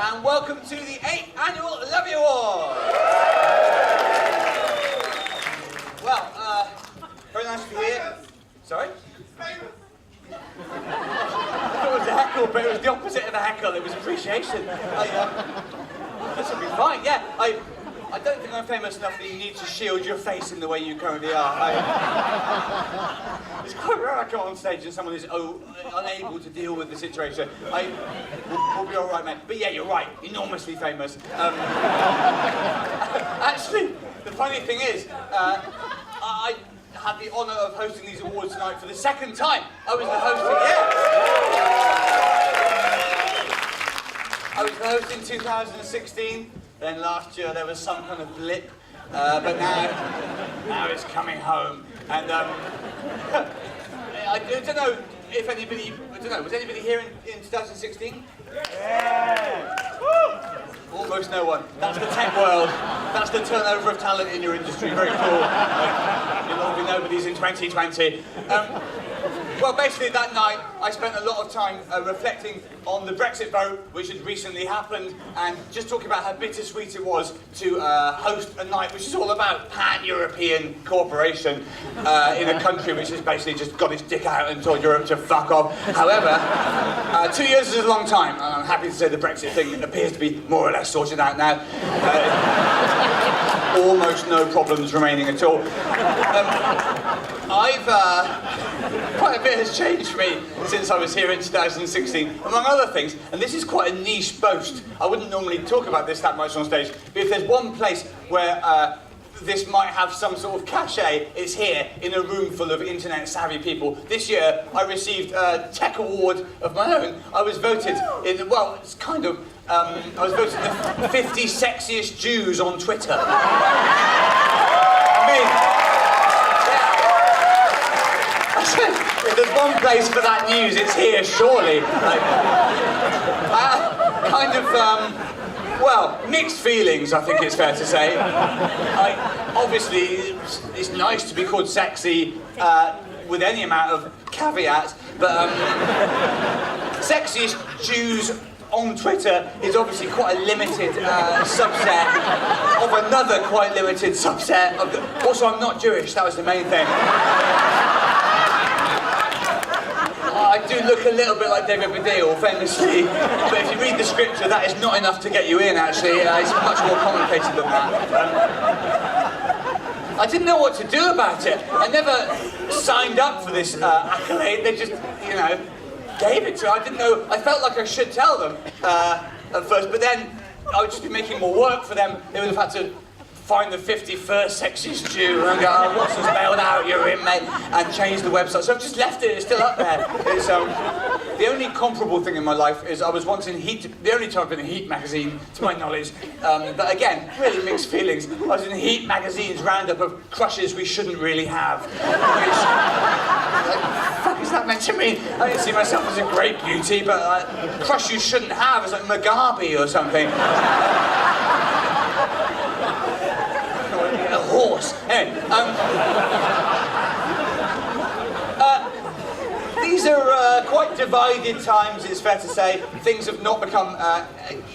And welcome to the 8th Annual Lovie Award! Well, very nice to be here. Sorry? I thought it was a heckle, but it was the opposite of a heckle. It was appreciation. This will be fine, yeah. I don't think I'm famous enough that you need to shield your face in the way you currently are. It's quite rare I come on stage and someone is unable to deal with the situation. We'll be all right, mate. But yeah, you're right, enormously famous. Actually, the funny thing is, I had the honour of hosting these awards tonight for the second time. I was the host, I was the host in 2016. Then last year there was some kind of blip, but now it's coming home. And I don't know if anybody, was anybody here in 2016? Yeah! Woo! Almost no one. That's the tech world. That's the turnover of talent in your industry. Very cool. You'll all be nobodies in 2020. Well, basically that night I spent a lot of time reflecting on the Brexit vote, which had recently happened, and just talking about how bittersweet it was to host a night which is all about pan-European cooperation in a country which has basically just got its dick out and told Europe to fuck off. However, 2 years is a long time, and I'm happy to say the Brexit thing appears to be more or less sorted out now. Almost no problems remaining at all. Quite a bit has changed for me since I was here in 2016, among other things, and this is quite a niche boast. I wouldn't normally talk about this that much on stage, but if there's one place where this might have some sort of cachet, it's here, in a room full of internet-savvy people. This year, I received a tech award of my own. I was voted in, well, it's kind of, I was voted the 50 sexiest Jews on Twitter. I mean, if there's one place for that news, it's here, surely. Well, mixed feelings, I think it's fair to say. Obviously, it's nice to be called sexy with any amount of caveat, but sexiest Jews on Twitter is obviously quite a limited subset of another quite limited subset of the... Also, I'm not Jewish, that was the main thing. I do look a little bit like David Baddiel, famously, but if you read the scripture, that is not enough to get you in, actually. It's much more complicated than that. I didn't know what to do about it. I never signed up for this accolade. They just, you know, gave it to me. I didn't know. I felt like I should tell them at first, but then I would just be making more work for them. They would have had to find the 51st sexiest Jew and go, oh, Watson's bailed out, you're in, mate, and change the website. So I've just left it, it's still up there. It's, the only comparable thing in my life is I was once in Heat, the only time I've been in Heat magazine, to my knowledge, but again, really mixed feelings. I was in Heat magazine's roundup of crushes we shouldn't really have. Which, like, fuck is that meant to mean? I didn't see myself as a great beauty, but crush you shouldn't have is like Mugabe or something. A horse. Anyway, these are quite divided times, it's fair to say. Things have not become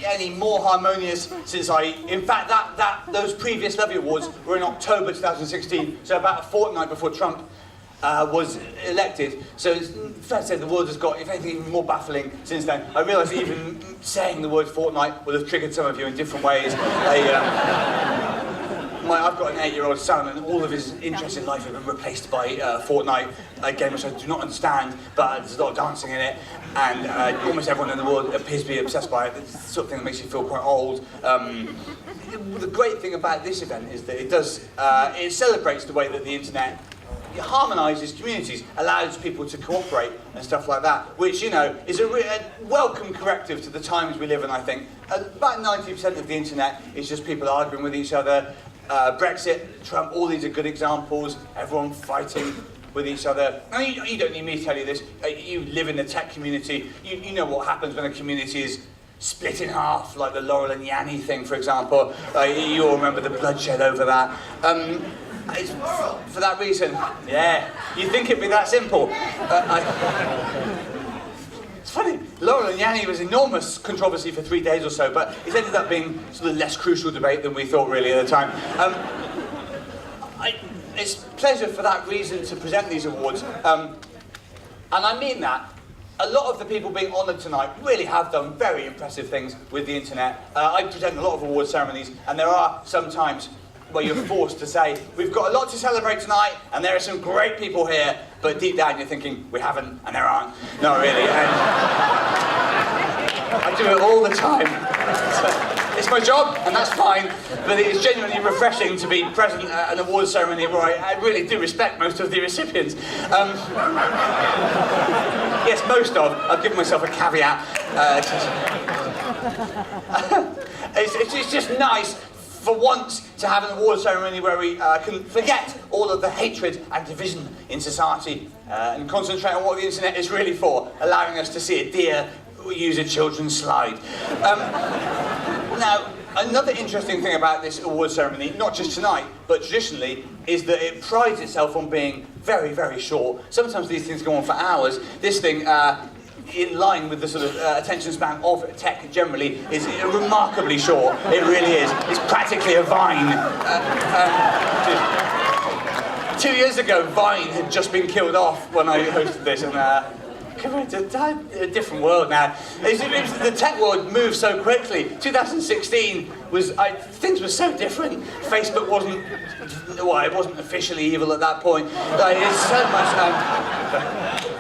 any more harmonious since in fact, those previous Lovie Awards were in October 2016, so about a fortnight before Trump was elected. So it's fair to say the world has got, if anything, even more baffling since then. I realise even saying the word fortnight will have triggered some of you in different ways. I've got an 8-year-old son, and all of his interests in life have been replaced by Fortnite, a game which I do not understand, but there's a lot of dancing in it, and almost everyone in the world appears to be obsessed by it. It's the sort of thing that makes you feel quite old. The great thing about this event is that it celebrates the way that the internet harmonises communities, allows people to cooperate and stuff like that, which, you know, is a welcome corrective to the times we live in, I think. About 90% of the internet is just people arguing with each other. Brexit, Trump, all these are good examples. Everyone fighting with each other. I mean, you don't need me to tell you this. You live in the tech community. You know what happens when a community is split in half, like the Laurel and Yanny thing, for example. You all remember the bloodshed over that. It's for that reason. Yeah, you'd think it'd be that simple. It's funny, Laurel and Yanni was enormous controversy for 3 days or so, but it ended up being sort of less crucial debate than we thought really at the time. It's a pleasure for that reason to present these awards, and I mean that. A lot of the people being honoured tonight really have done very impressive things with the internet. I present a lot of award ceremonies, and there are some times where you're forced to say, we've got a lot to celebrate tonight, and there are some great people here, but deep down you're thinking, we haven't, and there aren't. Not really. And I do it all the time. It's my job, and that's fine, but it is genuinely refreshing to be present at an awards ceremony where I really do respect most of the recipients. Yes, most of. I've given myself a caveat. It's just nice for once to have an award ceremony where we can forget all of the hatred and division in society and concentrate on what the internet is really for, allowing us to see a deer use a children's slide. Now, another interesting thing about this award ceremony, not just tonight, but traditionally, is that it prides itself on being very, very short. Sometimes these things go on for hours. This thing, in line with the sort of attention span of tech generally, is remarkably short. It really is. It's practically a Vine. 2 years ago, Vine had just been killed off when I hosted this, and it's a different world now. The tech world moves so quickly. 2016 was, things were so different. Facebook wasn't, well, it wasn't officially evil at that point. It's so much.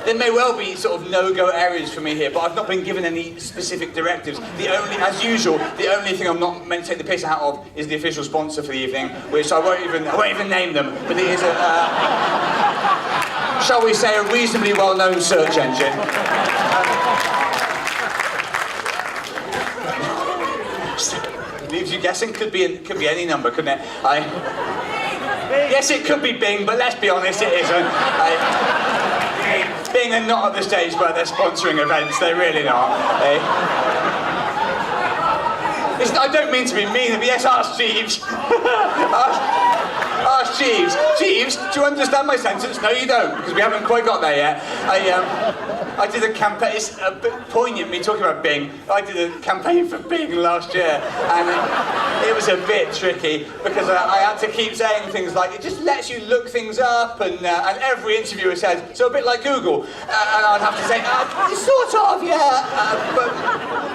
There may well be sort of no-go areas for me here, but I've not been given any specific directives. As usual, the only thing I'm not meant to take the piss out of is the official sponsor for the evening, which I won't even name them, but it is shall we say, a reasonably well-known search engine. Leaves you guessing. Could be any number, couldn't it? Yes, it could be Bing, but let's be honest, it isn't. Bing are not at the stage where they're sponsoring events. They're really not. I don't mean to be mean, but yes, ask Jeeves. Ask Jeeves. Jeeves, do you understand my sentence? No, you don't, because we haven't quite got there yet. I did a campaign. It's a bit poignant me talking about Bing. I did a campaign for Bing last year, and it was a bit tricky because I had to keep saying things like, it just lets you look things up, and every interviewer says, so a bit like Google, and I'd have to say, sort of, yeah, but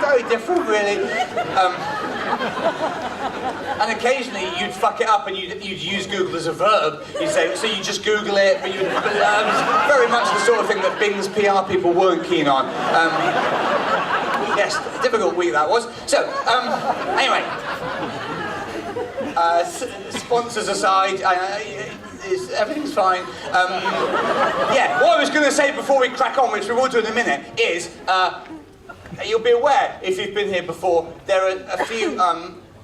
very different, really. And occasionally you'd fuck it up and you'd use Google as a verb. You'd say, so you just Google it, but very much the sort of thing that Bing's PR people weren't keen on. Yes, difficult week that was. So, anyway, sponsors aside, everything's fine. Yeah, what I was going to say before we crack on, which we will do in a minute, is you'll be aware, if you've been here before, there are a few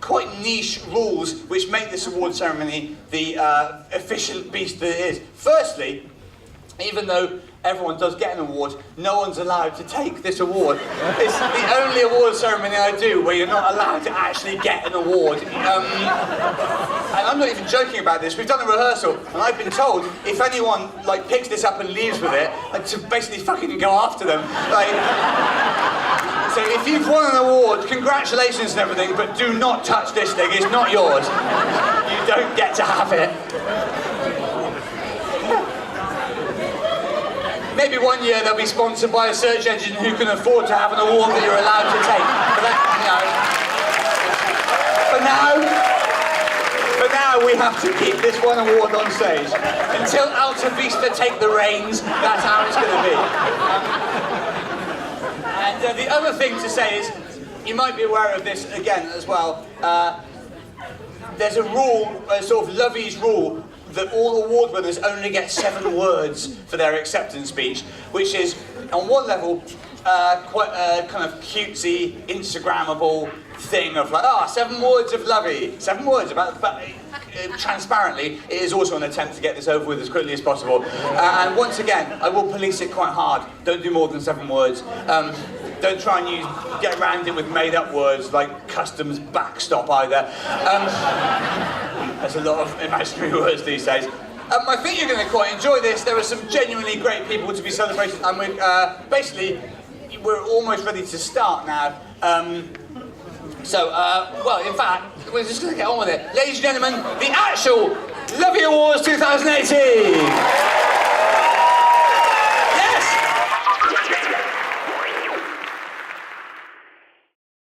quite niche rules which make this award ceremony the efficient beast that it is. Firstly, even though everyone does get an award, no one's allowed to take this award. It's the only award ceremony I do where you're not allowed to actually get an award. And I'm not even joking about this. We've done a rehearsal, and I've been told if anyone picks this up and leaves with it, to basically fucking go after them. So if you've won an award, congratulations and everything, but do not touch this thing. It's not yours. You don't get to have it. Maybe one year they'll be sponsored by a search engine who can afford to have an award that you're allowed to take. But for now, we have to keep this one award on stage. Until Alta Vista take the reins, that's how it's going to be. And the other thing to say is, you might be aware of this again as well. There's a rule, sort of Lovie's rule, that all award winners only get 7 words for their acceptance speech, which is, on one level, quite a kind of cutesy, Instagrammable thing of 7 words of Lovie, 7 words about. But transparently, it is also an attempt to get this over with as quickly as possible. And once again, I will police it quite hard. Don't do more than 7 words. Don't try and get around it with made-up words like customs backstop either. There's a lot of imaginary words these days. I think you're going to quite enjoy this. There are some genuinely great people to be celebrated, and we're almost ready to start now. Well, in fact, we're just going to get on with it. Ladies and gentlemen, the actual Lovie Awards 2018!